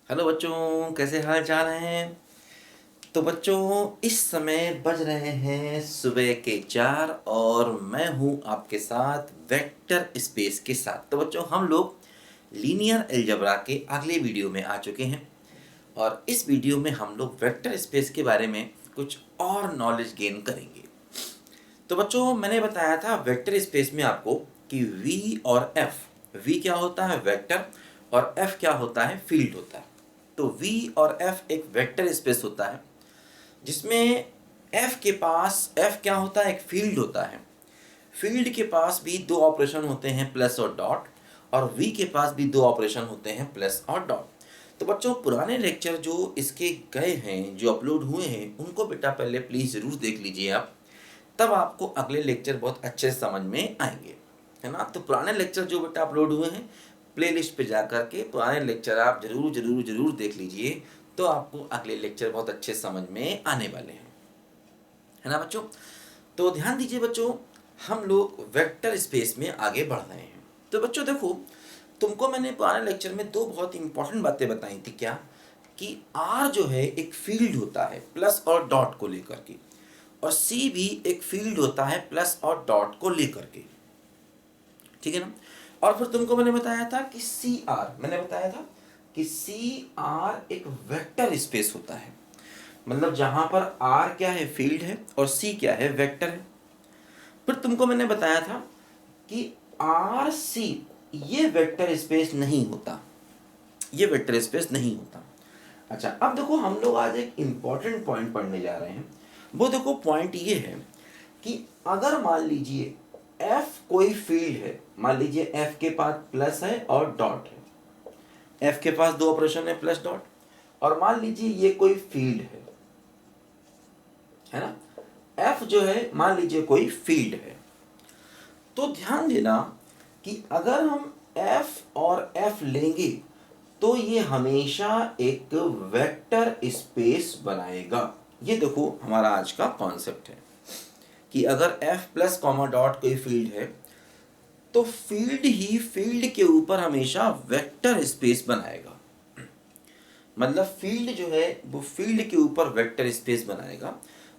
Hello बच्चों, कैसे हाल चाल हैं। तो बच्चों, इस समय बज रहे हैं सुबह के 4 और मैं हूं आपके साथ वेक्टर स्पेस के साथ। तो बच्चों, हम लोग लीनियर अलजेब्रा के अगले वीडियो में आ चुके हैं और इस वीडियो में हम लोग वेक्टर स्पेस के बारे में कुछ और नॉलेज गेन करेंगे। तो बच्चों, मैंने बताया था वेक्टर स्पेस में आपको कि वी और एफ। वी क्या होता है? वेक्टर। और एफ क्या होता है? फील्ड होता है। तो वी और एफ एक वेक्टर स्पेस होता है जिसमें एफ के पास एफ क्या होता है? एक फील्ड होता है। फील्ड के पास भी दो ऑपरेशन होते हैं, प्लस और डॉट। और वी के पास भी दो ऑपरेशन होते हैं, प्लस और डॉट। तो बच्चों, पुराने लेक्चर जो इसके गए हैं, जो अपलोड हुए हैं, उनको बेटा पहले प्लीज़ ज़रूर देख लीजिए आप। तब आपको अगले लेक्चर बहुत अच्छे से समझ में आएंगे, है ना। तो पुराने लेक्चर जो बेटा अपलोड हुए हैं, प्लेलिस्ट पे जा कर के पुराने लेक्चर आप जरूर जरूर जरूर देख लीजिए। तो आपको अगले लेक्चर बहुत अच्छे समझ में आने वाले हैं, है ना बच्चों। तो ध्यान दीजिए बच्चों, हम लोग वेक्टर स्पेस में आगे बढ़ रहे हैं। तो बच्चों देखो, तुमको मैंने पुराने लेक्चर में दो बहुत इंपॉर्टेंट बातें बताई थी। क्या? कि आर जो है एक फील्ड होता है प्लस और डॉट को लेकर के, और सी भी एक फील्ड होता है प्लस और डॉट को लेकर के, ठीक है ना। और फिर तुमको मैंने बताया था कि सी आर, मैंने बताया था कि सी आर एक वेक्टर स्पेस होता है। मतलब जहां पर आर क्या है? फील्ड है, और सी क्या है? वेक्टर है। फिर तुमको मैंने बताया था कि आर सी ये वेक्टर स्पेस नहीं होता, ये वेक्टर स्पेस नहीं होता। अच्छा, अब देखो, हम लोग आज एक इंपॉर्टेंट पॉइंट पढ़ने जा रहे हैं। वो देखो, पॉइंट ये है कि अगर मान लीजिए एफ कोई फील्ड है, मान लीजिए एफ के पास प्लस है और डॉट है, एफ के पास दो ऑपरेशन है, प्लस डॉट। और मान लीजिए ये कोई फील्ड है ना। एफ जो है मान लीजिए कोई फील्ड है। तो ध्यान देना कि अगर हम एफ और एफ लेंगे तो ये हमेशा एक वेक्टर स्पेस बनाएगा। ये देखो हमारा आज का कॉन्सेप्ट है कि अगर एफ प्लस कॉमा डॉट कोई फील्ड है तो फील्ड ही फील्ड के ऊपर हमेशा वेक्टर स्पेस बनाएगा। मतलब फील्ड जो है वो फील्ड के ऊपर वेक्टर स्पेस बनाएगा।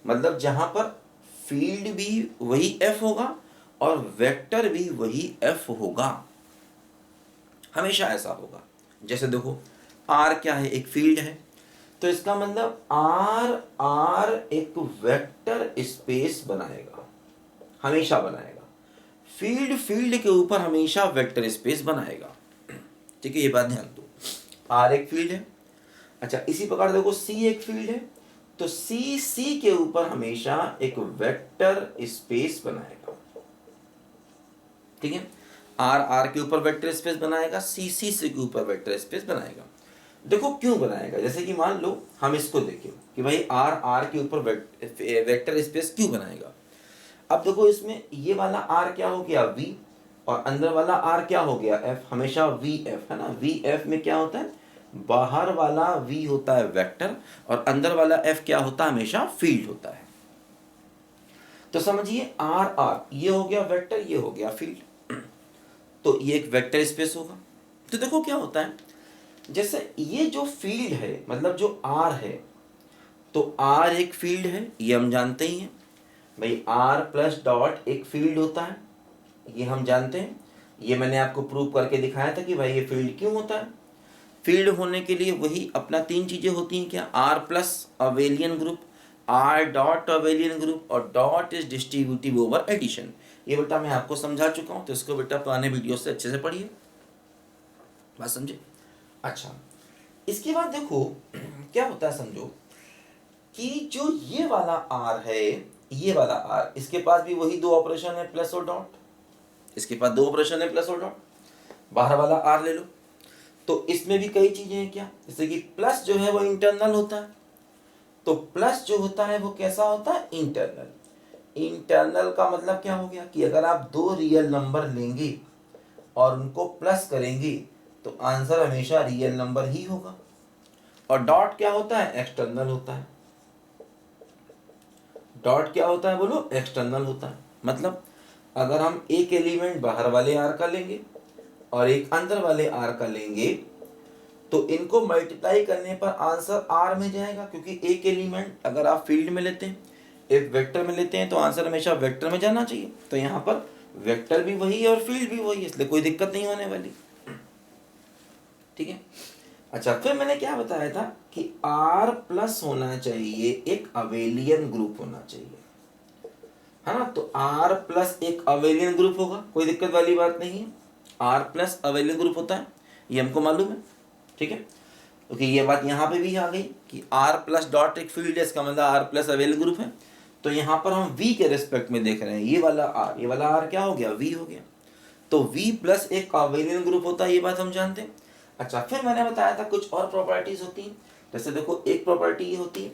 मतलब जहां पर फील्ड भी वही एफ होगा और वेक्टर भी वही एफ होगा, हमेशा ऐसा होगा। जैसे देखो, आर क्या है? एक फील्ड है। तो इसका मतलब आर आर एक वेक्टर स्पेस बनाएगा, हमेशा बनाएगा। फील्ड फील्ड के ऊपर हमेशा वेक्टर स्पेस बनाएगा, ठीक है। ये बात ध्यान दो, आर एक फील्ड है। अच्छा, इसी प्रकार देखो, सी एक फील्ड है, तो सी सी के ऊपर हमेशा एक वेक्टर स्पेस बनाएगा, ठीक है। आर आर के ऊपर वेक्टर स्पेस बनाएगा, सी सी सी के ऊपर वेक्टर स्पेस बनाएगा। देखो क्यों बनाएगा। जैसे कि मान लो हम इसको देखें कि भाई आर आर के ऊपर वेक्टर स्पेस क्यों बनाएगा। अब देखो, इसमें ये वाला आर क्या हो गया? वी। और अंदर वाला आर क्या हो गया? एफ। हमेशा वी एफ, है ना। वी एफ में क्या होता है? बाहर वाला वी होता है वेक्टर और अंदर वाला एफ क्या होता है? हमेशा फील्ड होता है। तो समझिए, आर आर ये हो गया वेक्टर, ये हो गया फील्ड। तो ये एक वेक्टर स्पेस होगा। तो देखो क्या होता है, जैसे ये जो फील्ड है, मतलब जो आर है, तो आर एक फील्ड है, ये हम जानते ही हैं भाई। आर प्लस डॉट एक फील्ड होता है, ये हम जानते हैं। ये मैंने आपको प्रूव करके दिखाया था कि भाई ये फील्ड क्यों होता है। फील्ड होने के लिए वही अपना तीन चीजें होती हैं। क्या? R plus abelian group, R dot abelian group, और dot is distributive over addition. ये बेटा मैं आपको समझा चुका हूं, तो इसको बेटा पुराने वीडियो से अच्छे से पढ़िए, बात समझे। अच्छा, इसके बाद देखो क्या होता है, समझो कि जो ये वाला आर है, ये वाला आर, इसके पास भी वही दो ऑपरेशन है, प्लस और डॉट। इसके पास दो ऑपरेशन है, प्लस और डॉट। बाहर वाला आर ले लो, तो इसमें भी कई चीजें हैं। क्या? जैसे कि प्लस जो है वो इंटरनल होता है। तो प्लस जो होता है वो कैसा होता है? इंटरनल। इंटरनल का मतलब क्या हो गया कि अगर आप दो रियल नंबर लेंगे और उनको प्लस करेंगे तो आंसर हमेशा रियल नंबर ही होगा। और डॉट क्या होता है? एक्सटर्नल होता है। डॉट क्या होता है? बोलो, एक्सटर्नल होता है। मतलब अगर हम एक एलिमेंट बाहर वाले आर का लेंगे और एक अंदर वाले आर का लेंगे तो इनको मल्टीप्लाई करने पर आंसर आर में जाएगा, क्योंकि एक एलिमेंट अगर आप फील्ड में लेते हैं, एक वेक्टर में लेते हैं, तो आंसर हमेशा वेक्टर में जाना चाहिए। तो यहाँ पर वेक्टर भी वही है और फील्ड भी वही है, इसलिए कोई दिक्कत नहीं होने वाली। ठीक है। अच्छा, फिर मैंने क्या बताया था कि R प्लस होना चाहिए, एक अवेलियन ग्रुप होना चाहिए, है ना। तो R प्लस एक अवेलियन ग्रुप होगा, कोई दिक्कत वाली बात नहीं है। R प्लस अवेलियन ग्रुप होता है, ये हमको मालूम है। ठीक है, क्योंकि ये बात यहाँ पे भी आ गई कि R प्लस डॉट एक फील्ड है, इसका मतलब R प्लस अवेलियन ग्रुप है। तो यहाँ पर हम V के रिस्पेक्ट में देख रहे हैं, ये वाला R, ये वाला R क्या हो गया, V हो गया। तो V प्लस एक अवेलियन ग्रुप होता है, ये बात हम जानते हैं। अच्छा, फिर मैंने बताया था कुछ और प्रॉपर्टीज होती हैं। जैसे देखो, एक प्रॉपर्टी ये होती है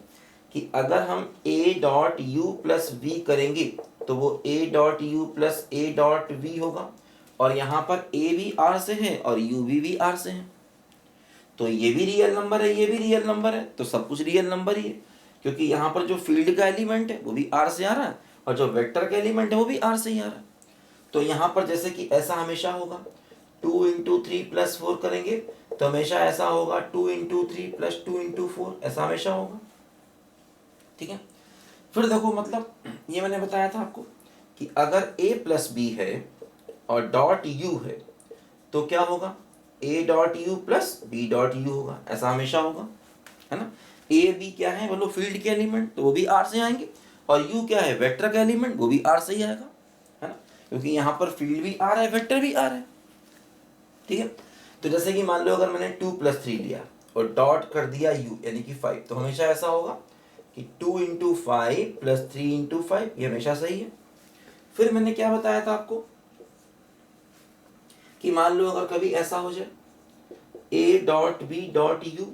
कि अगर हम A dot U plus V करेंगे तो वो A dot U plus A dot V होगा, और यहाँ पर A भी R से है और U भी R से है। तो ये भी रियल नंबर है, ये भी रियल नंबर है, तो सब कुछ रियल नंबर ही है, क्योंकि यहाँ पर जो फील्ड का एलिमेंट है वो भी R से आ रहा है और जो वेक्टर का एलिमेंट है वो भी R से ही आ रहा है। तो यहाँ पर जैसे कि ऐसा हमेशा होगा, 2 इंटू 3 प्लस 4 करेंगे तो हमेशा ऐसा होगा 2 इंटू 3 प्लस 2 इंटू 4, ऐसा हमेशा होगा। ठीक है। फिर देखो, मतलब ये मैंने बताया था आपको कि अगर A प्लस बी है और डॉट यू है तो क्या होगा, A dot U plus B dot U होगा, ऐसा हमेशा होगा, है ना। A B क्या है, बोलो फील्ड के एलिमेंट, तो वो भी R से आएंगे, और U क्या है, वेक्टर का एलिमेंट, वो भी R से ही आएगा, है ना, क्योंकि यहाँ पर फील्ड भी R है, वेक्टर भी R है। ठीक है। तो जैसे कि मान लो अगर मैंने 2 प्लस 3 लिया और डॉट कर दिया U यानी कि 5, तो हमेशा ऐसा होगा कि 2 इंटू 5 प्लस 3 इंटू 5, ये हमेशा सही है। फिर मैंने क्या बताया था आपको कि मान लो अगर कभी ऐसा हो जाए A dot B dot U,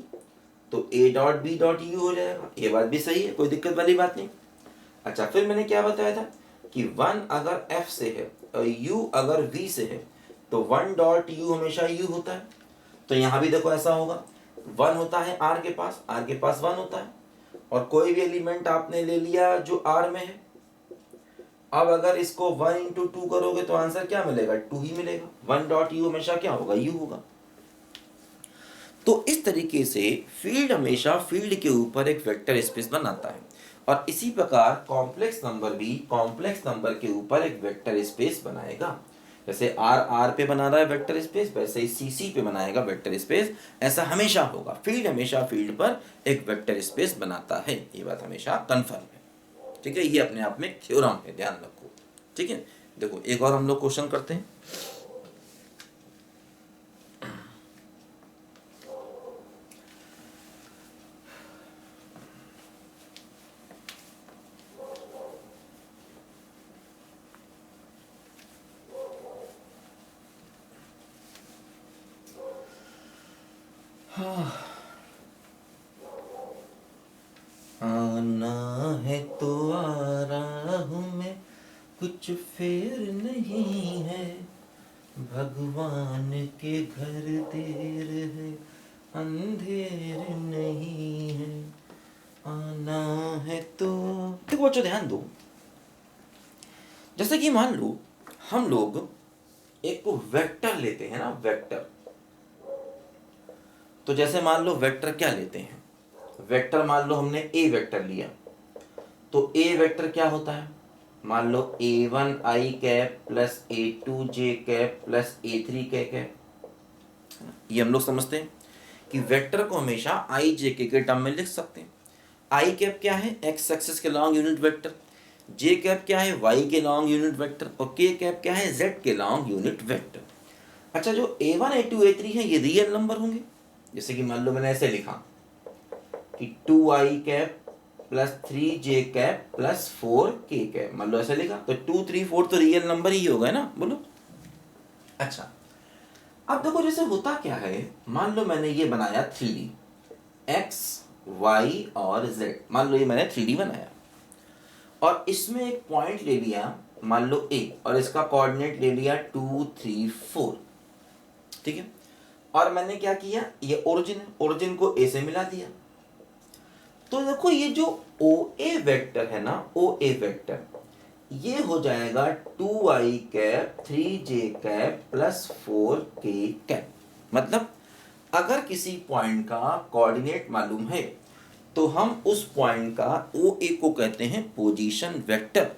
तो A dot B dot U हो जाएगा, ये बात भी सही है, कोई दिक्कत वाली बात नहीं। अच्छा, फिर मैंने क्या बताया था कि 1 अगर F से है और U अगर V से है तो 1 डॉट U हमेशा U होता है। तो यहाँ भी देखो ऐसा होगा, 1 होता है R के पास, R के पास 1 होता है, और कोई भी एलिमेंट आपने ले लिया जो R में है। अब अगर इसको 1 इंटू 2 करोगे तो आंसर क्या मिलेगा, 2 ही मिलेगा। 1 डॉट U हमेशा क्या होगा, U होगा। तो इस तरीके से फील्ड हमेशा फील्ड के ऊपर एक वेक्टर स्पेस बनाता है, और इसी प्रकार कॉम्प्लेक्स नंबर भी कॉम्प्लेक्स नंबर के ऊपर एक वेक्टर स्पेस बनाएगा। जैसे R पे बना रहा है वेक्टर स्पेस, वैसे ही C पे बनाएगा वेक्टर स्पेस। ऐसा हमेशा होगा, फील्ड हमेशा फील्ड पर एक वेक्टर स्पेस बनाता है, ये बात हमेशा कंफर्म है। ठीक है, ये अपने आप में थ्योरम है, ध्यान रखो। ठीक है, देखो एक और हम लोग क्वेश्चन करते हैं। आना है तो आ रहा हूँ मैं, कुछ फेर नहीं है, भगवान के घर देर है, अंधेर नहीं है, आना है तो। देखो बच्चों ध्यान दो, जैसे कि मान लो हम लोग एक वेक्टर लेते हैं ना, वेक्टर। तो जैसे मान लो वेक्टर क्या लेते हैं, वेक्टर मान लो हमने ए वेक्टर लिया, तो ए वेक्टर क्या होता है, मान लो A1 i cap plus A2 j cap plus A3 k cap. ये हम लोग समझते हैं कि वेक्टर को हमेशा i j k के टर्म में लिख सकते हैं। i कैप क्या है, x एक्सिस के long unit vector, j cap क्या है, y के लॉन्ग यूनिट वेक्टर, और k कैप क्या है, z के लॉन्ग यूनिट वेक्टर। अच्छा, जो A1 A2 A3 है ये रियल नंबर होंगे। जैसे कि मान लो मैंने ऐसे लिखा कि 2i cap plus 3j cap plus 4k cap, मान लो ऐसे लिखा, तो 2 3 4 तो रियल नंबर ही होगा ना, बोलो। अच्छा, अब देखो जैसे होता क्या है, मान लो मैंने ये बनाया 3D, x y और z, मान लो ये मैंने 3D बनाया, और इसमें एक पॉइंट ले लिया मान लो a, और इसका कोऑर्डिनेट ले लिया 2 3 4। ठीक है, और मैंने क्या किया, ये ओरिजिन को a से मिला दिया। तो देखो ये जो OA वेक्टर है ना, OA वेक्टर, ये हो जाएगा 2i cap 3j cap plus 4k cap. मतलब अगर किसी पॉइंट का कोऑर्डिनेट मालूम है तो हम उस पॉइंट का ओ ए को कहते हैं पोजीशन वेक्टर।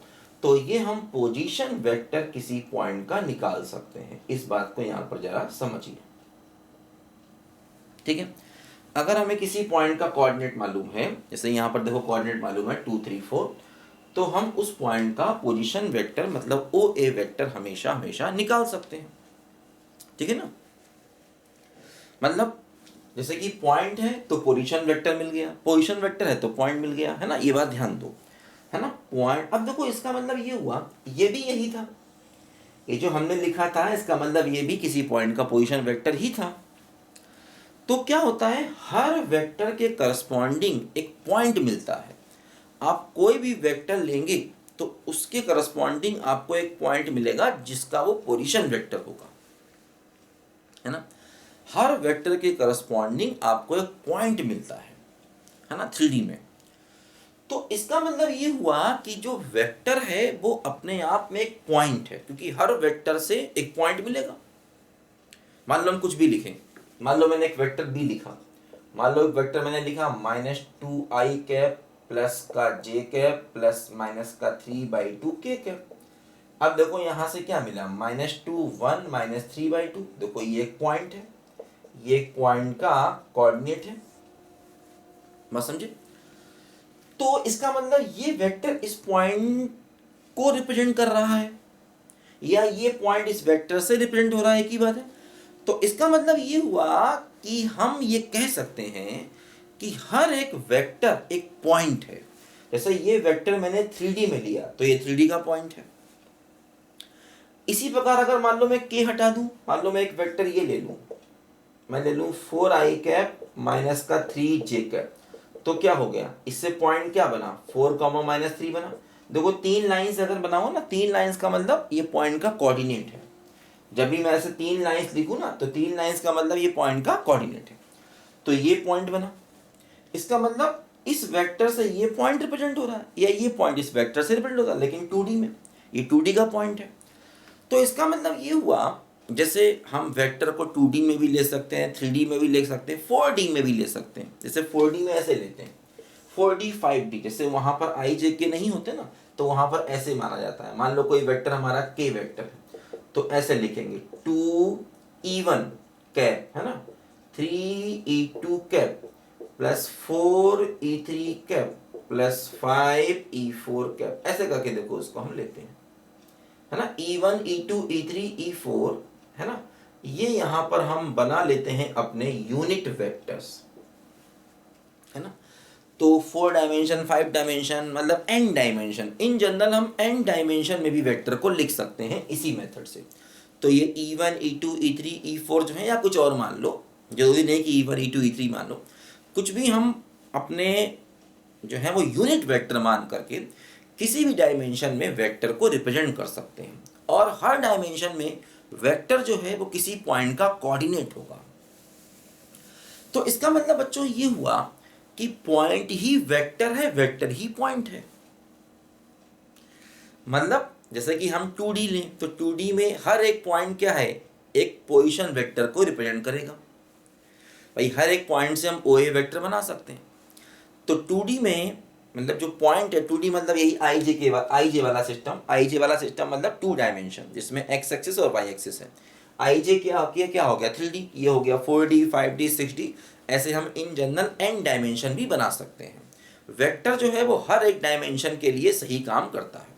तो ये हम पोजीशन वेक्टर किसी पॉइंट का निकाल सकते हैं। इस बात को यहां पर जरा समझिए, ठीक है। अगर हमें किसी पॉइंट का कोऑर्डिनेट मालूम है, जैसे यहां पर देखो कोऑर्डिनेट मालूम है 2 3 4, तो हम उस पॉइंट का पोजीशन वेक्टर मतलब ओ ए वेक्टर हमेशा हमेशा निकाल सकते हैं, ठीक है ना। मतलब जैसे कि पॉइंट है तो पोजीशन वेक्टर मिल गया, पोजीशन वेक्टर है तो पॉइंट मिल गया, है ना। ये बात ध्यान दो, है ना। पॉइंट, अब देखो इसका मतलब ये हुआ, ये भी यही था, ये जो हमने लिखा था इसका मतलब ये भी किसी पॉइंट का पोजीशन वेक्टर ही था। तो क्या होता है, हर वेक्टर के करस्पॉन्डिंग एक पॉइंट मिलता है। आप कोई भी वेक्टर लेंगे तो उसके करस्पॉन्डिंग आपको एक पॉइंट मिलेगा जिसका वो पोजीशन वेक्टर होगा, है ना। हर वेक्टर के करस्पॉन्डिंग आपको एक पॉइंट मिलता है ना, 3D में। तो इसका मतलब ये हुआ कि जो वेक्टर है वो अपने आप में एक पॉइंट है, क्योंकि हर वेक्टर से एक पॉइंट मिलेगा। मान लो हम कुछ भी लिखें, मान लो मैंने एक वेक्टर बी लिखा, मान लो एक वेक्टर मैंने लिखा -2i कैप प्लस का j कैप प्लस माइनस का 3/2 k कैप। अब देखो यहां से क्या मिला, -2 1 -3/2। देखो ये एक पॉइंट है, ये एक पॉइंट का कोऑर्डिनेट है, मत समझे। तो इसका मतलब ये वेक्टर इस पॉइंट को रिप्रेजेंट कर रहा है या ये पॉइंट इस वेक्टर से रिप्रेजेंट हो रहा है, एक ही बात है। तो इसका मतलब ये हुआ कि हम ये कह सकते हैं कि हर एक वेक्टर एक पॉइंट है। जैसे ये वेक्टर मैंने 3D में लिया तो ये 3D का पॉइंट है। इसी प्रकार अगर मान लो मैं k हटा दूं, मान लो मैं एक वेक्टर ये ले लूं, मैं ले लूं 4i कैप माइनस का 3j कैप, तो क्या हो गया, इससे पॉइंट क्या बना, 4 -3 बना। देखो 3 लाइंस अगर बनाओ ना, 3 लाइंस का मतलब ये पॉइंट का कोऑर्डिनेट है। जब भी मैं ऐसे 3 लाइंस लिखूं ना तो 3 लाइंस का मतलब ये पॉइंट का कोऑर्डिनेट है। तो ये पॉइंट बना, इसका मतलब इस वेक्टर से ये पॉइंट रिप्रेजेंट हो रहा है या ये पॉइंट इस वेक्टर से रिप्रेजेंट होता है, लेकिन 2D में ये 2D का पॉइंट है। तो इसका मतलब ये हुआ, जैसे हम वेक्टर को 2D में भी ले सकते हैं, 3D में भी ले सकते हैं, 4D में भी ले सकते हैं। जैसे 4D में ऐसे लेते हैं 4D 5D, जैसे वहां पर i j k नहीं होते ना, तो वहां पर ऐसे माना जाता है। मान लो कोई वेक्टर हमारा k वेक्टर है तो ऐसे लिखेंगे 2e1 कैप, है ना, 3e2 cap plus 4e3 cap plus 5e4 cap, ऐसे करके देखो उसको हम लेते हैं, है ना। E1 E2 E3 E4, है ना, ये यहां पर हम बना लेते हैं अपने यूनिट वेक्टर्स, है ना। तो 4 डायमेंशन 5 डायमेंशन मतलब n डायमेंशन, इन जनरल हम n डायमेंशन में भी वेक्टर को लिख सकते हैं इसी मेथड से। तो ये E1 E2 E3 E4 जो है, या कुछ और मान लो, जरूरी नहीं कि E1 E2 E3 मान लो, कुछ भी हम अपने जो है वो यूनिट वेक्टर मान करके किसी भी डायमेंशन में वेक्टर को रिप्रेजेंट कर सकते हैं। और हर डायमेंशन में वेक्टर जो है वो किसी पॉइंट का कोऑर्डिनेट होगा। तो इसका मतलब बच्चों ये हुआ कि पॉइंट ही वेक्टर है, वेक्टर ही पॉइंट है। मतलब जैसे कि हम 2D लें तो 2D में हर एक पॉइंट क्या है, एक पोजीशन वेक्टर को रिप्रेजेंट करेगा। भाई हर एक पॉइंट से हम OA वेक्टर बना सकते हैं। तो 2D में मतलब जो पॉइंट है, 2D मतलब यही IJ वाला सिस्टम मतलब 2 डायमेंशन जिसमें x एक्सिस और y एक्सिस है। IJ क्या हो गया 3D, ये हो गया 4D 5D 6D। ऐसे हम इन जनरल n डायमेंशन भी बना सकते हैं। वेक्टर जो है वो हर एक डायमेंशन के लिए सही काम करता है।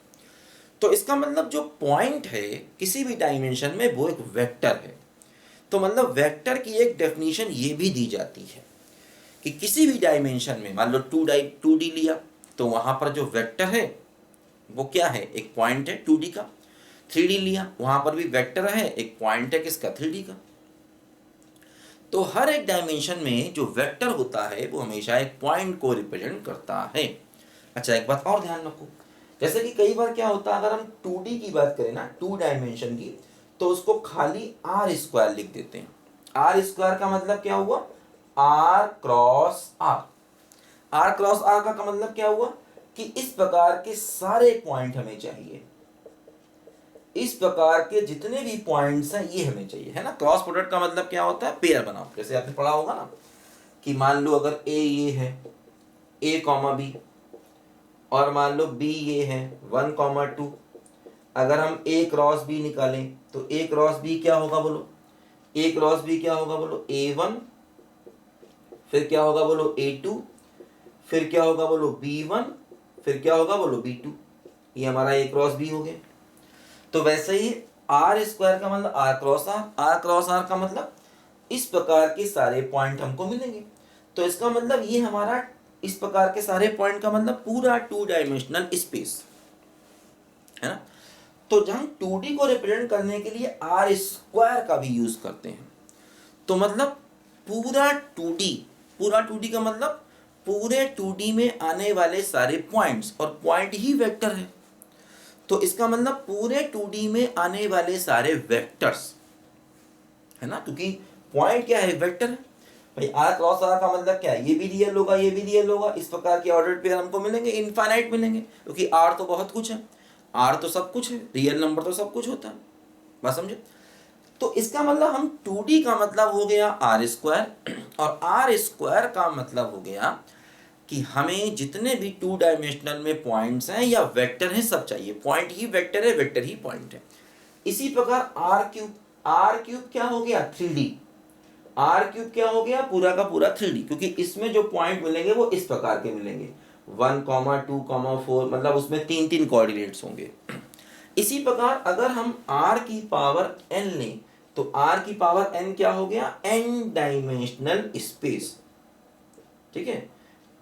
तो इसका मतलब जो पॉइंट है किसी भी डायमेंशन में वो एक वेक्टर है। तो मतलब वेक्टर की एक डेफिनेशन ये भी दी जाती है कि किसी भी डायमेंशन में, मान लो 2D लिया तो वहां पर जो वेक्टर है वो क्या है, एक पॉइंट है 2D का। 3D लिया वहां पर भी वेक्टर है, एक पॉइंट है किसका, 3D का। तो हर एक डायमेंशन में जो वेक्टर होता है वो हमेशा एक पॉइंट को रिप्रेजेंट करता है। अच्छा एक बात और ध्यान रखो, जैसे कि कई बार क्या होता है, अगर हम 2D की बात करें ना, 2 डायमेंशन की, तो उसको खाली r² लिख देते हैं। r² का मतलब क्या हुआ, r cross r। r cross r का मतलब क्या हुआ कि इस प्रकार के सारे पॉइंट हमें चाहिए। इस प्रकार के जितने भी पॉइंट्स हैं ये हमें चाहिए, है ना। क्रॉस प्रोडक्ट का मतलब क्या होता है, पेयर बनाओ। जैसे आपने पढ़ा होगा ना कि मान लो अगर ए ये है, ए कॉमा बी, और मान लो बी ये है 1,2, अगर हम ए क्रॉस बी निकालें तो ए क्रॉस बी क्या होगा बोलो, ए क्रॉस बी क्या होगा बोलो, A1, फिर क्या होगा बोलो A2, फिर क्या होगा बोलो B1, फिर क्या होगा बोलो B2। ये हमारा ए क्रॉस बी हो गया। तो वैसे ही आर स्क्वायर का मतलब R cross R, R cross R का मतलब इस प्रकार के सारे पॉइंट हमको मिलेंगे। तो इसका मतलब ये हमारा इस प्रकार के सारे पॉइंट का मतलब पूरा 2 डायमेंशनल स्पेस, है ना। तो हम 2D को रिप्रेजेंट करने के लिए आर स्क्वायर का भी यूज करते हैं। तो मतलब पूरा 2D, पूरा 2D का मतलब पूरे 2D में आने वाले सारे पॉइंट्स, और पॉइंट ही वेक्टर है। तो इसका मतलब पूरे 2D में आने वाले सारे वेक्टर्स, है ना, क्योंकि पॉइंट क्या है, वेक्टर है भाई। आर क्रॉस आर का मतलब क्या है, ये भी रियल होगा, ये भी रियल होगा, इस प्रकार के ऑर्डर पेयर हमको मिलेंगे, इनफाइनाइट मिलेंगे, क्योंकि आर तो बहुत कुछ है, आर तो सब कुछ है, रियल नंबर तो सब कुछ होता है, बात समझे। तो इसका मतलब हम 2D का मतलब हो गया आर स्क्वायर, और आर स्क्वायर का मतलब हो गया कि हमें जितने भी 2 डायमेंशनल में पॉइंट्स हैं या वेक्टर हैं सब चाहिए। पॉइंट ही वेक्टर है, वेक्टर ही पॉइंट है। इसी प्रकार आर क्यूब, आर क्यूब क्या हो गया 3D, आर क्यूब क्या हो गया पूरा का पूरा 3D, क्योंकि इसमें जो पॉइंट मिलेंगे वो इस प्रकार के मिलेंगे 1,2,4, मतलब उसमें 3 कोऑर्डिनेट्स होंगे। इसी प्रकार अगर हम r की पावर n लें तो r की पावर n क्या हो गया, n डायमेंशनल स्पेस, ठीक है,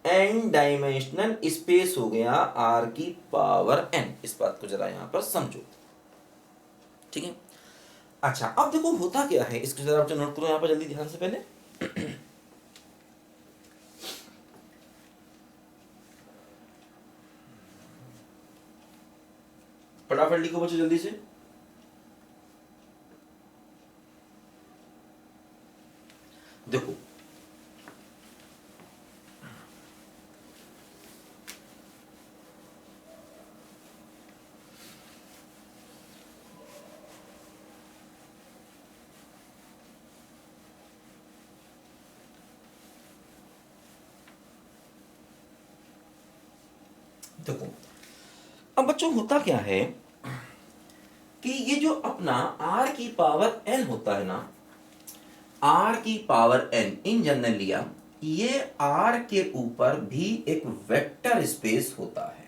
n डायमेंशनल स्पेस हो गया r की पावर n। इस बात को जरा यहां पर समझो, ठीक है। अच्छा अब देखो होता क्या है, इसको जरा आप नोट करो यहां पर जल्दी ध्यान से पहले। फटाफट लिखो बच्चों जल्दी से। देखो देखो अब बच्चों होता क्या है कि ये जो अपना r की पावर n होता है ना, r की पावर n इन जनरल लिया, ये r के ऊपर भी एक वेक्टर स्पेस होता है।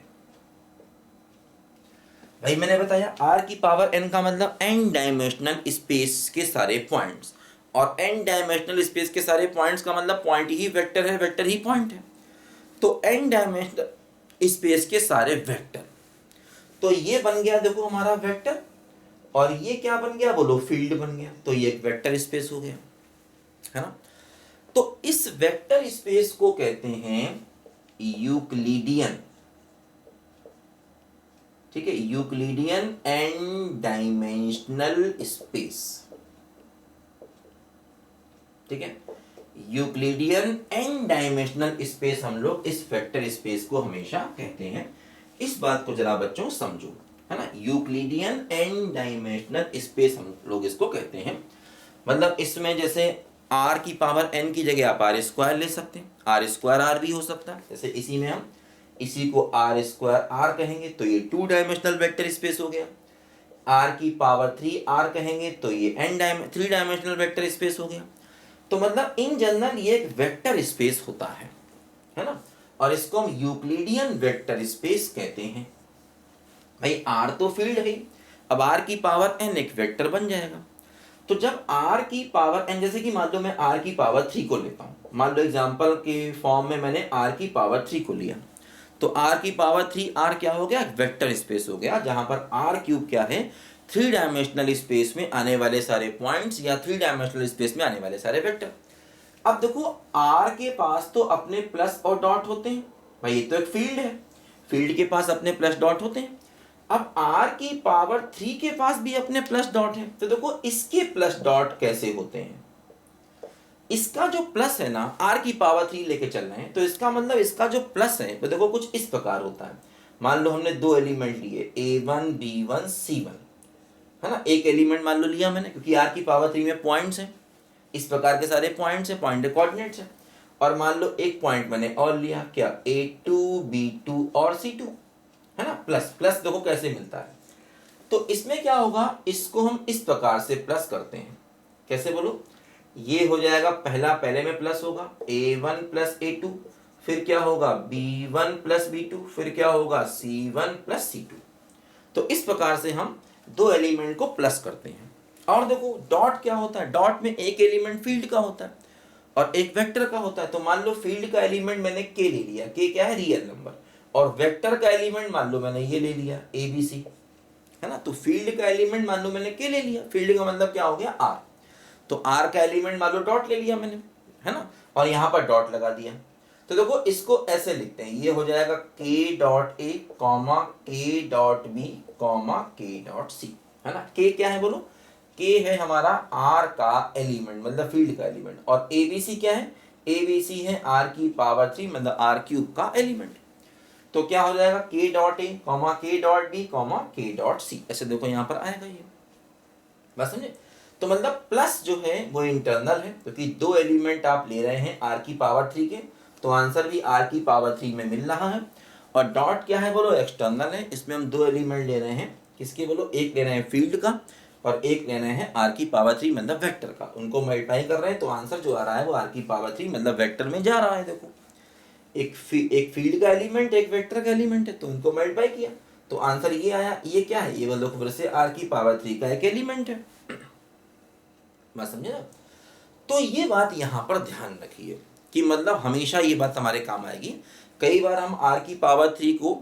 भाई मैंने बताया r की पावर n का मतलब n डायमेंशनल स्पेस के सारे पॉइंट्स, और n डायमेंशनल स्पेस के सारे पॉइंट्स का मतलब पॉइंट ही वेक्टर है, वेक्टर ही पॉइंट है। तो n डायमेंशनल स्पेस के सारे वेक्टर, तो ये बन गया देखो हमारा वेक्टर, और ये क्या बन गया बोलो, फील्ड बन गया। तो ये एक वेक्टर स्पेस हो गया, है ना। तो इस वेक्टर स्पेस को कहते हैं यूक्लिडियन, ठीक है, यूक्लिडियन एन डायमेंशनल स्पेस, ठीक है। यूक्लिडियन एन डायमेंशनल स्पेस हम लोग इस वेक्टर स्पेस को हमेशा कहते हैं। इस बात को जरा बच्चों समझो, है ना, यूक्लिडियन एन डायमेंशनल स्पेस हम लोग इसको कहते हैं। मतलब इसमें जैसे r की पावर n की जगह आप आर स्क्वायर ले सकते हैं, आर स्क्वायर आर भी हो सकता है। जैसे इसी में हम इसी को आर स्क्वायर आर कहेंगे तो ये 2 डायमेंशनल वेक्टर स्पेस हो गया, r की पावर 3 r कहेंगे तो ये थ्री डायमेंशनल वेक्टर स्पेस हो गया। तो मतलब इन जनरल ये एक वेक्टर स्पेस होता है ना, और इसको हम यूक्लिडियन वेक्टर स्पेस कहते हैं। भाई r तो फील्ड है, अब r की पावर n एक वेक्टर बन जाएगा। तो जब r की पावर n, जैसे कि मान लो मैं r की पावर 3 को लेता हूं, मान लो एग्जांपल के फॉर्म में मैंने r की पावर 3 को लिया, तो r की पावर 3 r क्या हो गया, वेक्टर स्पेस हो गया, जहां पर r क्यूब क्या है, 3 डायमेंशनल स्पेस में आने वाले सारे पॉइंट्स या 3 डायमेंशनल स्पेस में आने वाले सारे वेक्टर। अब देखो r के पास तो अपने प्लस और डॉट होते हैं, भाई ये तो एक फील्ड है, फील्ड के पास अपने प्लस डॉट होते हैं। अब r की पावर 3 के पास भी अपने प्लस डॉट है, तो देखो इसके प्लस डॉट कैसे होते हैं, इसका जो प्लस है ना, r की पावर 3 लेके चल रहे हैं, तो इसका मतलब इसका जो प्लस है तो देखो कुछ इस प्रकार होता है। मान लो हमने 2 एलिमेंट लिए A1 B1 C1, है ना, एक एलिमेंट मान लो लिया मैंने, क्योंकि आर की पावर 3 में पॉइंट्स हैं, इस प्रकार के सारे पॉइंट्स हैं, पॉइंट कोऑर्डिनेट्स हैं। और मान लो एक पॉइंट मैंने और लिया, क्या, A2 B2 और C2, है ना, प्लस प्लस देखो कैसे मिलता है। तो इसमें क्या होगा, इसको हम इस प्रकार से प्लस करते हैं, कैसे बोलो, ये हो जाएगा पहला, पहले में प्लस होगा A1 प्लस A2, फिर क्या होगा B1 प्लस B2, फिर क्या होगा C1 प्लस C2। तो इस प्रकार से हम दो एलिमेंट को प्लस करते हैं। और देखो डॉट क्या होता है, डॉट में एक एलिमेंट फील्ड का होता है और एक वेक्टर का होता है। तो मान लो फील्ड का एलिमेंट मैंने के ले लिया, के क्या है, रियल नंबर, और वेक्टर का एलिमेंट मान लो मैंने ये ले लिया ABC, है ना। तो फील्ड का एलिमेंट मान लो मैंने के ले लिया, फील्ड का मतलब क्या हो गया, आर। तो आर का एलिमेंट मान लो डॉट ले लिया मैंने, है ना, और यहां पर डॉट लगा दिया। तो देखो इसको ऐसे लिखते हैं, ये हो जाएगा के डॉट ए कॉमा के डॉट बी कॉमा के डॉट सी, है ना। के क्या है बोलो, के है हमारा आर का एलिमेंट मतलब फील्ड का एलिमेंट, और एबीसी क्या है, एबीसी है आर की पावर 3 मतलब आर क्यूब का एलिमेंट। तो क्या हो जाएगा, के डॉट ए कॉमा के डॉट बी कॉमा के डॉट सी, ऐसे देखो यहां पर आएगा ये, बस समझे। तो मतलब प्लस जो है वो इंटरनल है, क्योंकि दो एलिमेंट आप ले रहे हैं आर की पावर 3 के, तो आंसर भी आर की पावर 3 में मिल रहा है। और डॉट क्या है बोलो, एक्सटर्नल है, इसमें हम दो एलिमेंट ले रहे हैं, किसके बोलो, एक ले रहे हैं फील्ड का और एक ले रहे हैं आर की पावर 3 मतलब वेक्टर का, उनको मल्टीप्लाई कर रहे हैं, तो आंसर जो आ रहा है वो आर की पावर 3 मतलब वेक्टर में जा रहा है। देखो एक फील्ड का एलिमेंट एक वेक्टर का एलिमेंट है, तो उनको मल्टीप्लाई किया तो आंसर ये आया। ये क्या है, ये बोलो फिर से आर की पावर 3 का एक एलिमेंट है, बात समझे ना। तो ये बात यहाँ पर ध्यान रखिए कि मतलब हमेशा ये बात हमारे काम आएगी। कई बार हम आर की पावर 3 को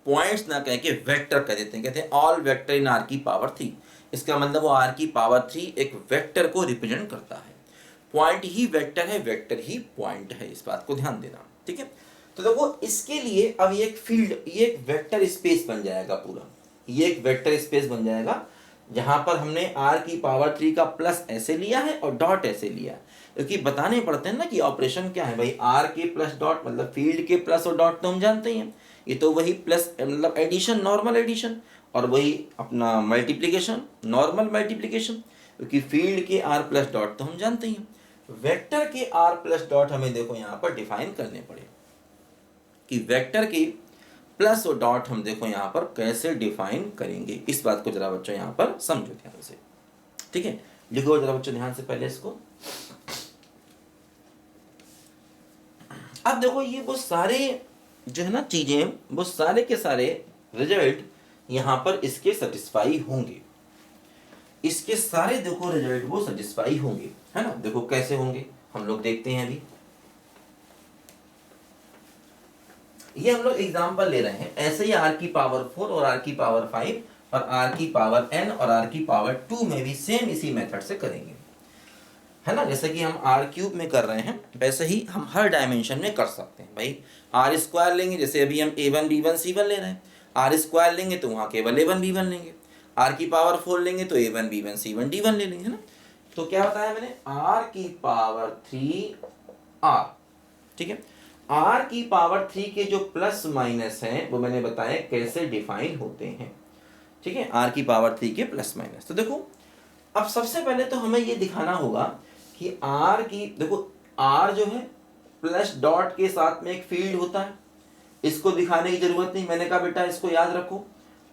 पॉइंट्स ना कह के वेक्टर कह देते हैं, कहते हैं ऑल वेक्टर इन आर की पावर 3। इसका मतलब वो आर की पावर 3 एक वेक्टर को रिप्रेजेंट करता है, पॉइंट ही वेक्टर है, वेक्टर ही पॉइंट है, इस बात को ध्यान देना, ठीक है। तो देखो इसके लिए अब ये एक फील्ड, ये एक वेक्टर स्पेस बन जाएगा पूरा, ये एक वेक्टर स्पेस बन जाएगा जहां पर हमने आर की पावर 3 का प्लस ऐसे लिया है और डॉट ऐसे लिया है, क्योंकि बताने पड़ते हैं ना कि ऑपरेशन क्या है भाई। आर के प्लस डॉट मतलब फील्ड के प्लस और डॉट तो हम जानते ही हैं, ये तो वही प्लस मतलब एडिशन, नॉर्मल एडिशन, और वही अपना मल्टीप्लिकेशन, नॉर्मल मल्टीप्लिकेशन, क्योंकि फील्ड के आर प्लस डॉट तो हम जानते ही हैं। वेक्टर के आर प्लस डॉट हमें देखो यहाँ पर डिफाइन करने पड़े कि वेक्टर के प्लस और डॉट हम देखो यहाँ पर कैसे डिफाइन करेंगे, इस बात को जरा बच्चों यहाँ पर समझो ध्यान से, ठीक है। लिखो जरा बच्चों ध्यान से पहले इसको। अब देखो ये वो सारे जो है ना चीजें, वो सारे के सारे रिजल्ट यहाँ पर इसके सेटिस्फाई होंगे, इसके सारे देखो रिजल्ट वो सेटिस्फाई होंगे, है ना। देखो कैसे होंगे हम लोग देखते हैं अभी। ये हम लोग एग्जाम्पल ले रहे हैं, ऐसे ही आर की पावर 4 और आर की पावर 5 और आर की पावर n और आर की पावर 2 में भी सेम इसी मेथड से करेंगे, है ना। जैसे कि हम आर क्यूब में कर रहे हैं वैसे ही हम हर डायमेंशन में कर सकते हैं भाई। आर स्क्वायर लेंगे, जैसे अभी हम a1 b1 c1 ले रहे हैं, आर स्क्वायर लेंगे तो वहाँ केवल a1 b1 लेंगे, आर की पावर 4 लेंगे तो a1 b1 c1 d1 ले लेंगे, है ना। तो क्या बताया मैंने, आर की पावर 3 आर, ठीक है। आर की पावर 3 के जो प्लस माइनस हैं वो मैंने बताया कैसे डिफाइन होते हैं, ठीक है, आर की पावर 3 के प्लस माइनस। तो देखो अब सबसे पहले तो हमें ये दिखाना होगा कि आर की, देखो आर जो है प्लस डॉट के साथ में एक फील्ड होता है, इसको दिखाने की जरूरत नहीं, मैंने कहा बेटा इसको याद रखो,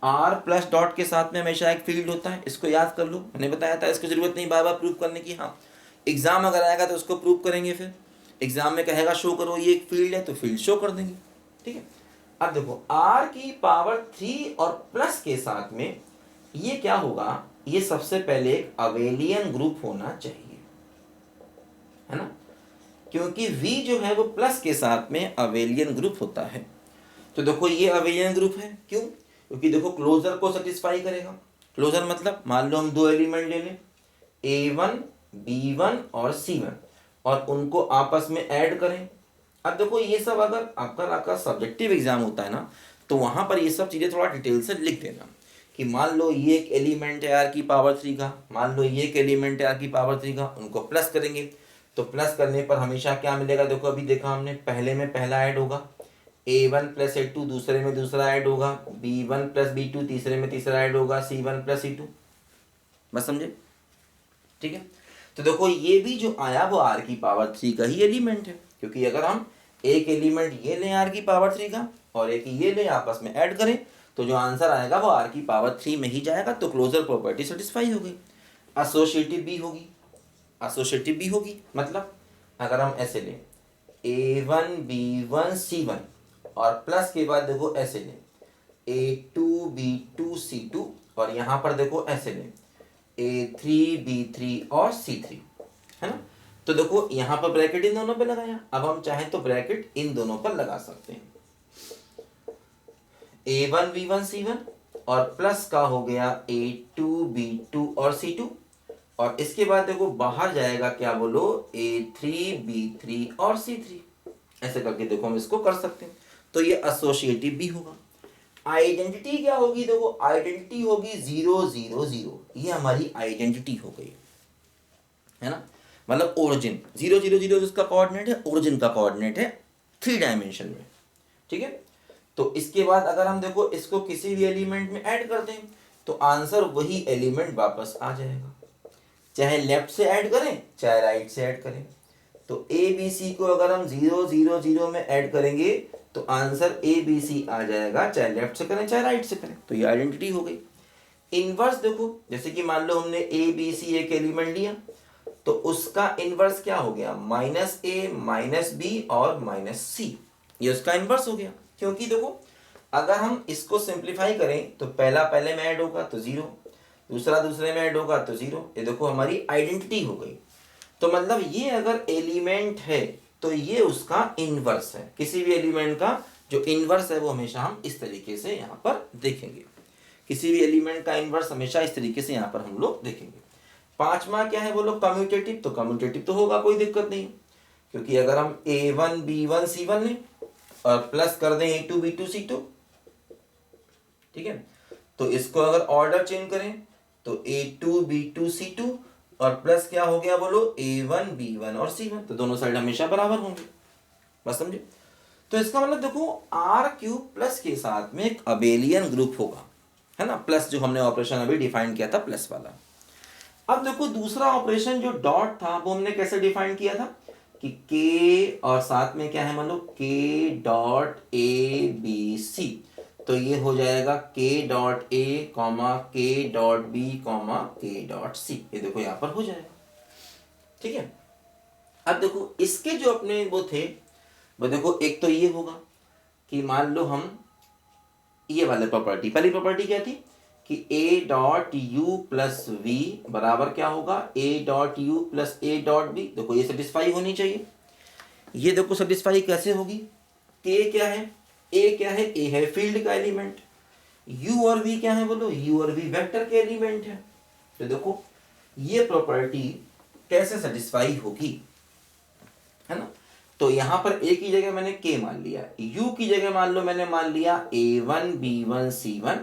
आर प्लस डॉट के साथ में हमेशा एक फील्ड होता है, इसको याद कर लो, मैंने बताया था, इसको जरूरत नहीं बार बार प्रूव करने की। हाँ एग्जाम अगर आएगा तो उसको प्रूव करेंगे, फिर एग्जाम में कहेगा शो करो ये एक फील्ड है तो फील्ड शो कर देंगे, ठीक है। अब देखो आर की पावर 3 और प्लस के साथ में ये क्या होगा, ये सबसे पहले एक अवेलियन ग्रुप होना चाहिए, है ना, क्योंकि V जो है वो प्लस के साथ में अवेलियन ग्रुप होता है। तो देखो ये अवेलियन ग्रुप है, क्यों, क्योंकि देखो क्लोजर को सेटिस्फाई करेगा। क्लोजर मतलब मान लो हम दो एलिमेंट ले लें A1 B1 और C1 और उनको आपस में ऐड करें। अब देखो ये सब अगर आपका सब्जेक्टिव एग्जाम होता है ना, तो वहां पर ये सब चीजें थोड़ा डिटेल से लिख देना कि मान लो ये एक एलिमेंट है आर की पावर 3 का, मान लो ये एक एलिमेंट है आर की पावर 3 का, उनको प्लस करेंगे तो प्लस करने पर हमेशा क्या मिलेगा, देखो अभी देखा हमने, पहले में पहला ऐड होगा A1 प्लस A2, दूसरे में दूसरा ऐड होगा B1 प्लस B2, तीसरे में तीसरा ऐड होगा C1 प्लस C2, बस समझे? ठीक है, तो देखो ये भी जो आया वो r की पावर 3 का ही एलिमेंट है, क्योंकि अगर हम एक एलिमेंट ये लें r की पावर 3 का और एक ये लें आपस में ऐड करें तो जो आंसर आएगा वो r की पावर 3 में ही जाएगा, तो क्लोजर प्रॉपर्टी सेटिस्फाई हो गई। एसोसिएटिव भी होगी मतलब अगर हम ऐसे लें a1 b1 c1 और प्लस के बाद देखो ऐसे लें a2 b2 c2 और यहाँ पर देखो ऐसे लें a3 b3 और c3, है ना। तो देखो यहाँ पर ब्रैकेट इन दोनों पे लगाया, अब हम चाहें तो ब्रैकेट इन दोनों पर लगा सकते हैं, a1 b1 c1 और प्लस का हो गया a2 b2 और c2 और इसके बाद देखो बाहर जाएगा क्या बोलो a3 b3 और c3, ऐसे करके देखो हम इसको कर सकते हैं, तो ये एसोसिएटिव भी होगा। आइडेंटिटी क्या होगी, देखो आइडेंटिटी होगी 0 0 0, ये हमारी आइडेंटिटी हो गई, है ना। मतलब ओरिजिन 0 0 0 जिसका कोऑर्डिनेट है, ओरिजिन का कोऑर्डिनेट है 3 डायमेंशन में, ठीक है। तो इसके बाद अगर हम देखो इसको किसी भी एलिमेंट में ऐड कर दें तो आंसर वही एलिमेंट वापस आ जाएगा, चाहे लेफ्ट से ऐड करें चाहे राइट से ऐड करें। तो ए बी सी को अगर हम 0 0 0 में ऐड करेंगे तो आंसर ए बी सी आ जाएगा, चाहे लेफ्ट से करें चाहे राइट से करें, तो ये आइडेंटिटी हो गई। इनवर्स देखो, जैसे कि मान लो हमने ए बी सी एक एलिमेंट लिया तो उसका इनवर्स क्या हो गया, -a -b और -c, ये उसका इनवर्स हो गया। क्योंकि देखो अगर हम इसको सिंप्लीफाई करें तो पहला पहले में ऐड होगा तो 0, दूसरा दूसरे में ऐड होगा तो 0, ये देखो हमारी आइडेंटिटी हो गई। तो मतलब ये अगर एलिमेंट है तो ये उसका इनवर्स है, किसी भी एलिमेंट का जो इनवर्स है वो हमेशा हम इस तरीके से यहाँ पर देखेंगे, किसी भी एलिमेंट का इनवर्स हमेशा इस तरीके से यहाँ पर हम लोग देखेंगे। पांचवा क्या है बोलो, कम्यूटेटिव, तो कम्यूटेटिव तो होगा, कोई दिक्कत नहीं, क्योंकि अगर हम a1 b1 c1 लें और प्लस कर दें a2 b2 c2, ठीक है, तो इसको अगर ऑर्डर चेंज करें तो a2 b2 c2 और प्लस क्या हो गया बोलो a1 b1 और c1, तो दोनों साइड हमेशा बराबर होंगे, बस समझे। तो इसका मतलब देखो आर क्यूब प्लस के साथ में एक अबेलियन ग्रुप होगा, है ना, प्लस जो हमने ऑपरेशन अभी डिफाइन किया था प्लस वाला। अब देखो दूसरा ऑपरेशन जो डॉट था वो हमने कैसे डिफाइन किया था कि k और साथ में क्या है मान लो k dot A B C, तो ये हो जाएगा k dot A comma k dot B comma k dot C, ये देखो यहाँ पर हो जाएगा, ठीक है। अब देखो इसके जो अपने वो थे वो देखो एक तो ये होगा कि मान लो हम ये वाले प्रॉपर्टी, पहली प्रॉपर्टी क्या थी कि a dot U plus V बराबर क्या होगा a dot U plus a dot B, देखो ये सेटिस्फाई होनी चाहिए। ये देखो सेटिस्फाई कैसे होगी, k क्या है, a क्या है, a है फील्ड का एलिमेंट, u और v क्या है बोलो, u और v वेक्टर के एलिमेंट है। तो देखो ये प्रॉपर्टी कैसे सेटिस्फाई होगी, है ना। तो यहाँ पर a की जगह मैंने k मान लिया, u की जगह मान लो मैंने मान लिया a1 b1 c1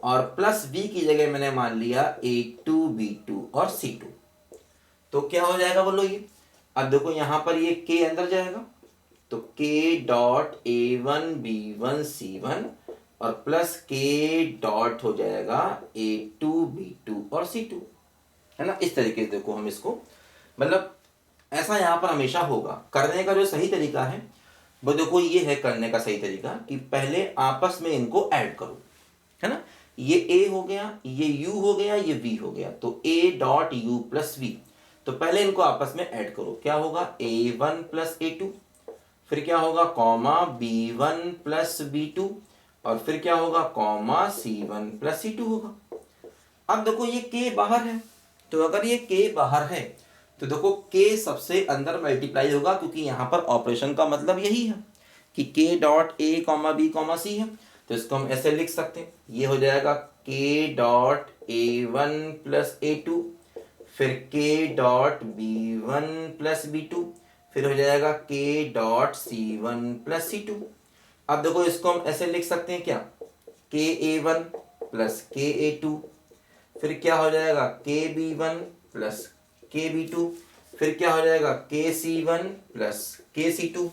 और प्लस b की जगह मैंने मान लिया a2 b2 और c2, तो क्या हो जाएगा बोलो ये। अब देखो यहाँ पर ये k अंदर जाएगा तो k dot a1 b1 c1 और प्लस k डॉट हो जाएगा a2 b2 और c2, है ना। इस तरीके से देखो हम इसको, मतलब ऐसा यहाँ पर हमेशा होगा। करने का जो सही तरीका है वो देखो ये है करने का सही तरीका कि पहले आपस में इनको ऐड करो, है ना। ये a हो गया, ये u हो गया, ये v हो गया, तो a dot u plus v, तो पहले इनको आपस में ऐड करो, क्या होगा a1 प्लस a2, फिर क्या होगा कॉमा b1 प्लस b2 और फिर क्या होगा कॉमा c1 प्लस c2 होगा। अब देखो ये k बाहर है, तो अगर ये k बाहर है तो देखो k सबसे अंदर मल्टीप्लाई होगा, क्योंकि यहाँ पर ऑपरेशन का मतलब यही है कि k dot a comma b comma c है, तो इसको हम ऐसे लिख सकते हैं, ये हो जाएगा k dot a1 plus a2, फिर k dot b1 plus b2, फिर हो जाएगा k dot c1 plus c2। अब देखो इसको हम ऐसे लिख सकते हैं क्या, k a1 plus k a2, फिर क्या हो जाएगा k b1 plus k b2, फिर क्या हो जाएगा k c1 plus k c2।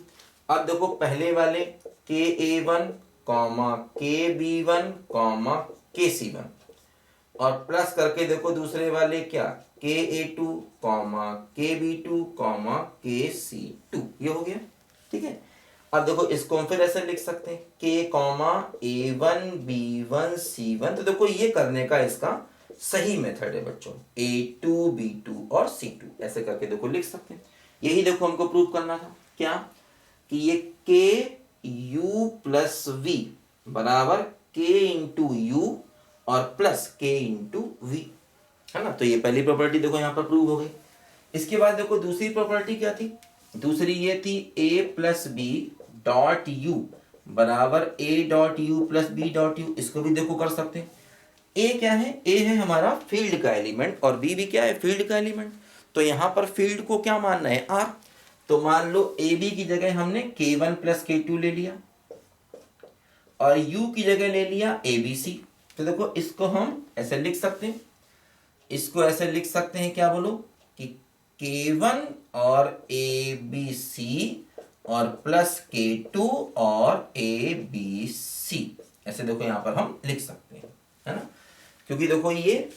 अब देखो पहले वाले k a1 comma k b1 comma k c1, और प्लस करके देखो दूसरे वाले क्या Ka2 comma Kb2 comma Kc2, ये हो गया। ठीक है, अब देखो इसको हम फिर ऐसे लिख सकते हैं K comma A1 B1 C1। तो देखो ये करने का इसका सही मेथड है बच्चों, A2 B2 और C2 ऐसे करके देखो लिख सकते हैं। यही देखो हमको प्रूव करना था क्या, कि ये K U प्लस V बराबर K इंटू यू और प्लस K इंटू वी, है ना। तो ये पहली प्रॉपर्टी देखो यहाँ पर प्रूव हो गई। इसके बाद देखो दूसरी प्रॉपर्टी क्या थी, दूसरी ये थी A plus B dot U बराबर A dot U plus B dot U. इसको भी देखो कर सकते हैं। A क्या है, A है हमारा फील्ड का एलिमेंट और B भी क्या है, फील्ड का एलिमेंट। तो यहाँ पर फील्ड को क्या मानना है, R। तो मान लो ए बी की जगह हमने K1 प्लस K2 ले लिया और U की जगह ले लिया ABC। तो देखो इसको हम ऐसे लिख सकते हैं, इसको ऐसे लिख सकते हैं क्या बोलो, कि K1 और ABC और प्लस K2 और ABC, ऐसे देखो यहाँ पर हम लिख सकते हैं, है ना। क्योंकि देखो ये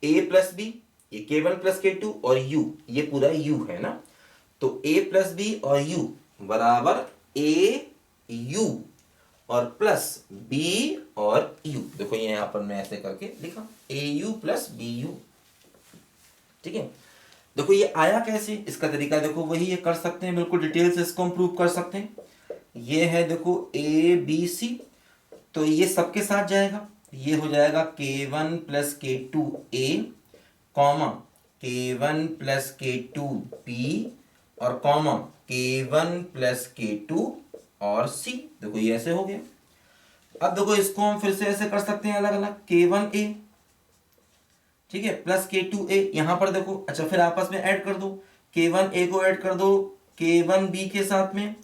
A प्लस बी, ये K1 प्लस K2 और U, ये पूरा U है ना। तो A प्लस बी और U बराबर AU और प्लस B और U। देखो ये यहां पर मैं ऐसे करके लिखा AU प्लस BU। ठीक है, देखो ये आया कैसे, इसका तरीका देखो वही है, कर सकते हैं बिल्कुल डिटेल से इसको हम प्रूव कर सकते हैं। ये है देखो ABC, तो ये सबके साथ जाएगा, ये हो जाएगा K1 plus K2A comma K1 plus K2B और कॉमा K1 प्लस K2 और C। देखो ये ऐसे हो गया। अब देखो इसको हम फिर से ऐसे कर सकते हैं अलग अलग, K1A, ठीक है, प्लस K2A। यहां पर देखो अच्छा फिर आपस में ऐड कर दो, K1A को ऐड कर दो K1B के साथ में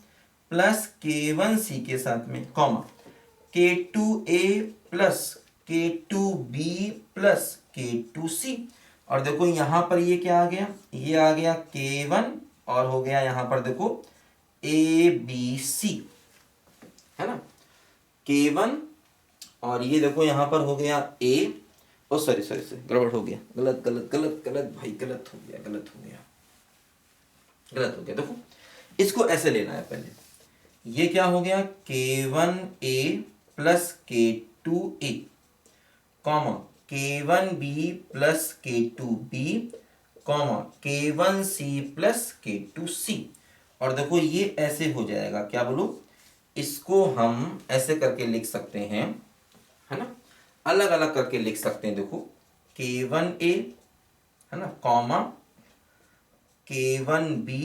प्लस K1C के साथ में comma K2A plus K2B plus K2C। और देखो यहां पर ये क्या आ गया, ये आ गया K1 और हो गया यहां पर देखो ABC, है ना। K1 और ये देखो यहां पर हो गया A, oh sorry sorry sorry गड़बड़ हो गया, गलत गलत गलत गलत भाई, गलत हो गया गलत हो गया गलत हो गया। देखो इसको ऐसे लेना है पहले, ये क्या हो गया K1A plus K2A comma K1B plus K2B comma K1C plus K2C। और देखो ये ऐसे हो जाएगा, क्या बोलो, इसको हम ऐसे करके लिख सकते हैं, है ना, अलग अलग करके लिख सकते हैं। देखो K1A, है ना, कॉमा K1B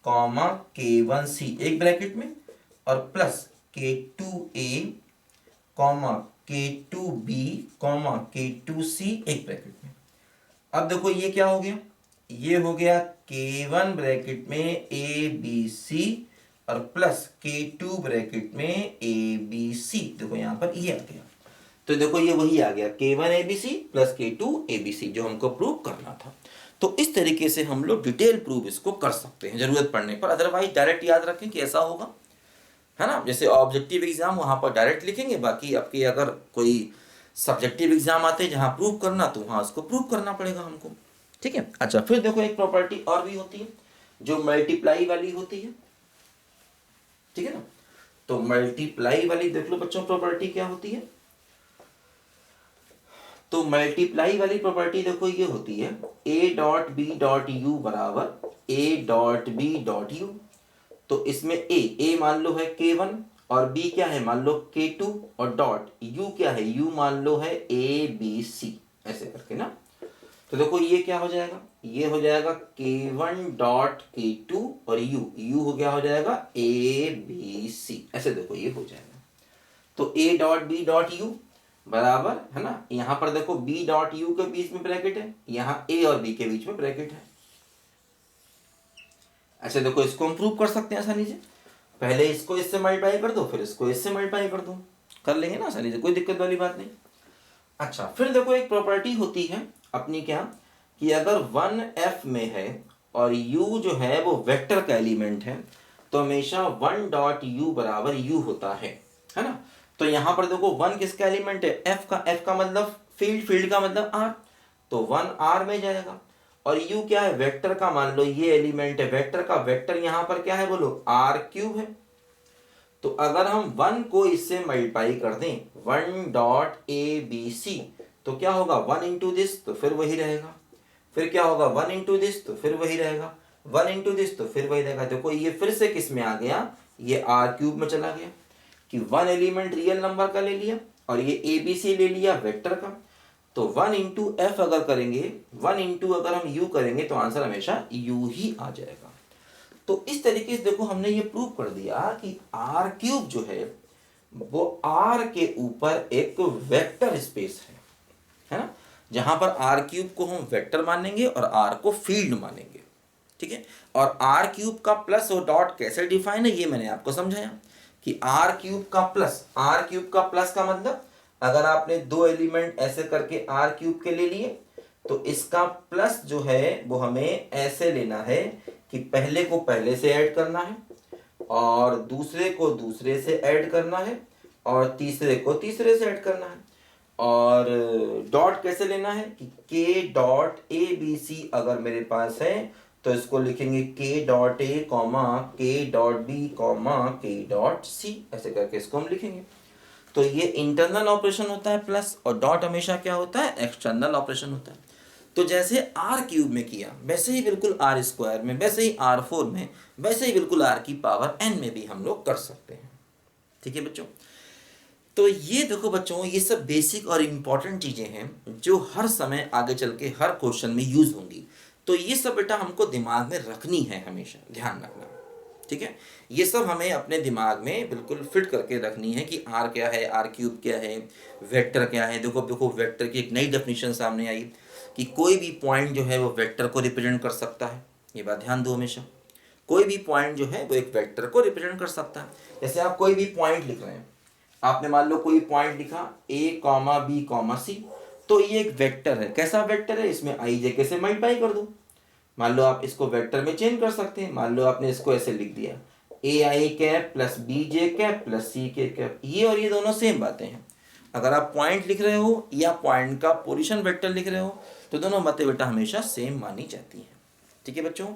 कॉमा K1C एक ब्रैकेट में और plus K2A comma K2B comma K2C एक ब्रैकेट में। अब देखो ये क्या हो गया, ये हो गया K1 ब्रैकेट में ABC और प्लस K2 ब्रैकेट में ABC। देखो यहां पर ये आ गया, तो देखो ये वही आ गया K1 ABC plus K2 ABC जो हमको प्रूव करना था। तो इस तरीके से हम लोग डिटेल प्रूव इसको कर सकते हैं जरूरत पड़ने पर, अदरवाइज डायरेक्ट याद रखें कि ऐसा होगा, है ना। जैसे ऑब्जेक्टिव एग्जाम वहां पर डायरेक्ट लिखेंगे, बाकी आपके अगर कोई सब्जेक्टिव एग्जाम आते हैं जहां प्रूव करना, तो वहां उसको प्रूव करना पड़ेगा हमको। ठीक है, अच्छा फिर देखो एक प्रॉपर्टी और भी होती है जो मल्टीप्लाई वाली होती है, ठीक है ना। तो मल्टीप्लाई वाली देख लो बच्चों प्रॉपर्टी क्या होती है। तो मल्टीप्लाई वाली प्रॉपर्टी देखो ये होती है A dot B dot U बराबर A dot B dot U. तो इसमें A मान लो है K1 और B क्या है मान लो K2 और डॉट U क्या है, U मान लो है ABC, ऐसे करके ना। तो देखो ये क्या हो जाएगा, ये हो जाएगा K1 डॉट K2 और U हो गया, हो जाएगा ABC, ऐसे देखो ये हो जाएगा। तो A dot B dot U बराबर, है ना, यहां पर देखो B डॉट यू के बीच में ब्रैकेट है, यहां A और B के बीच में ब्रैकेट है। अच्छा देखो इसको हम प्रूव कर सकते हैं आसानी से, पहले इसको इससे मल्टीप्लाई कर दो फिर इसको इससे मल्टीप्लाई कर दो, कर लेंगे ना आसानी से, कोई दिक्कत वाली बात नहीं। अच्छा फिर देखो एक प्रॉपर्टी होती है अपनी क्या, कि अगर 1F में है और U जो है वो वेक्टर का एलिमेंट है, तो हमेशा 1 डॉट U बराबर U होता है ना। तो यहां पर देखो 1 किसका एलिमेंट है, F का, F का मतलब फील्ड का मतलब आर, तो 1 आर में जाएगा। और यू क्या है, वेक्टर का, मान लो ये एलिमेंट है वेक्टर का, वेक्टर यहां पर क्या है बोलो, आर क्यूब है। तो अगर हम 1 को इससे मल्टीप्लाई कर दें, 1.abc, तो क्या होगा 1 इंटू दिस, तो फिर वही रहेगा। फिर क्या होगा 1 इंटू दिस, तो फिर वही रहेगा। 1 इंटू दिस, तो फिर वही रहेगा। देखो ये फिर से किस में आ गया, ये आर क्यूब में चला गया, कि 1 एलिमेंट रियल नंबर का ले लिया और ये ए बी सी ले लिया वेक्टर का। तो 1 इंटू एफ अगर करेंगे, 1 इंटू अगर हम यू करेंगे, तो आंसर हमेशा यू ही आ जाएगा। तो इस तरीके से देखो हमने ये प्रूव कर दिया कि आर क्यूब जो है वो आर के ऊपर एक वेक्टर स्पेस है ना, जहां पर आर क्यूब को हम वेक्टर मानेंगे और आर को फील्ड मानेंगे। ठीक है, और आर क्यूब का प्लस और डॉट कैसे डिफाइन है ये मैंने आपको समझाया कि आर क्यूब का प्लस का मतलब, अगर आपने दो एलिमेंट ऐसे करके आर क्यूब के ले लिए, तो इसका प्लस जो है वो हमें ऐसे लेना है कि पहले को पहले से ऐड करना है और दूसरे को दूसरे से ऐड करना है और तीसरे को तीसरे से ऐड करना है। और डॉट कैसे लेना है कि के डॉट ए बी सी अगर मेरे पास है, तो इसको लिखेंगे के डॉट ए कॉमा के डॉट बी कॉमा के डॉट सी, ऐसे करके इसको हम लिखेंगे। तो ये इंटरनल ऑपरेशन होता है प्लस, और डॉट हमेशा क्या होता है, एक्सटर्नल ऑपरेशन होता है। तो जैसे आर क्यूब में किया वैसे ही बिल्कुल आर स्क्वायर में, वैसे ही आर फोर में, वैसे ही बिल्कुल आर की पावर एन में भी हम लोग कर सकते हैं। ठीक है बच्चों, तो ये देखो बच्चों, ये सब बेसिक और इम्पॉर्टेंट चीज़ें हैं जो हर समय आगे चल के हर क्वेश्चन में यूज होंगी। तो ये सब बेटा हमको दिमाग में रखनी है, हमेशा ध्यान रखना। ठीक है, ये सब हमें अपने दिमाग में बिल्कुल फिट करके रखनी है कि आर क्या है, आर क्यूब क्या है, वेक्टर क्या है। देखो देखो वेक्टर की एक नई डेफिनेशन सामने आई कि कोई भी पॉइंट जो है वो वेक्टर को रिप्रेजेंट कर सकता है। ये बात ध्यान दो हमेशा, कोई भी पॉइंट जो है वो एक वेक्टर को रिप्रेजेंट कर सकता है। जैसे आप कोई भी पॉइंट लिख रहे हैं, आपने मान लो कोई पॉइंट लिखा ए कॉमा बी कॉमा सी, तो ये एक वेक्टर है। कैसा वेक्टर है, इसमें आई जे कैसे मल्टीप्लाई कर दो। मान लो आप इसको वेक्टर में चेंज कर सकते हैं। मान लो आपने इसको ऐसे लिख दिया, A I cap plus B J cap plus C K cap, ये और ये दोनों सेम बातें हैं। अगर आप पॉइंट लिख रहे हो या पॉइंट का पोजीशन वेक्टर लिख रहे हो, तो दोनों बातें बेटा हमेशा सेम मानी जाती हैं। ठीक है बच्चों,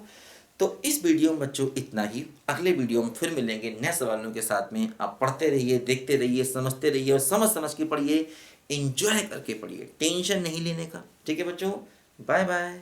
तो इस वीडियो में बच्चों इतना ही। अगले वीडियो में फिर मिलेंगे नए सवालों के साथ में। आप पढ़ते रहिए, देखते रहिए, समझते रहिए और समझ समझ के पढ़िए, एंजॉय करके पढ़िए, टेंशन नहीं लेने का। ठीक है बच्चों, बाय बाय।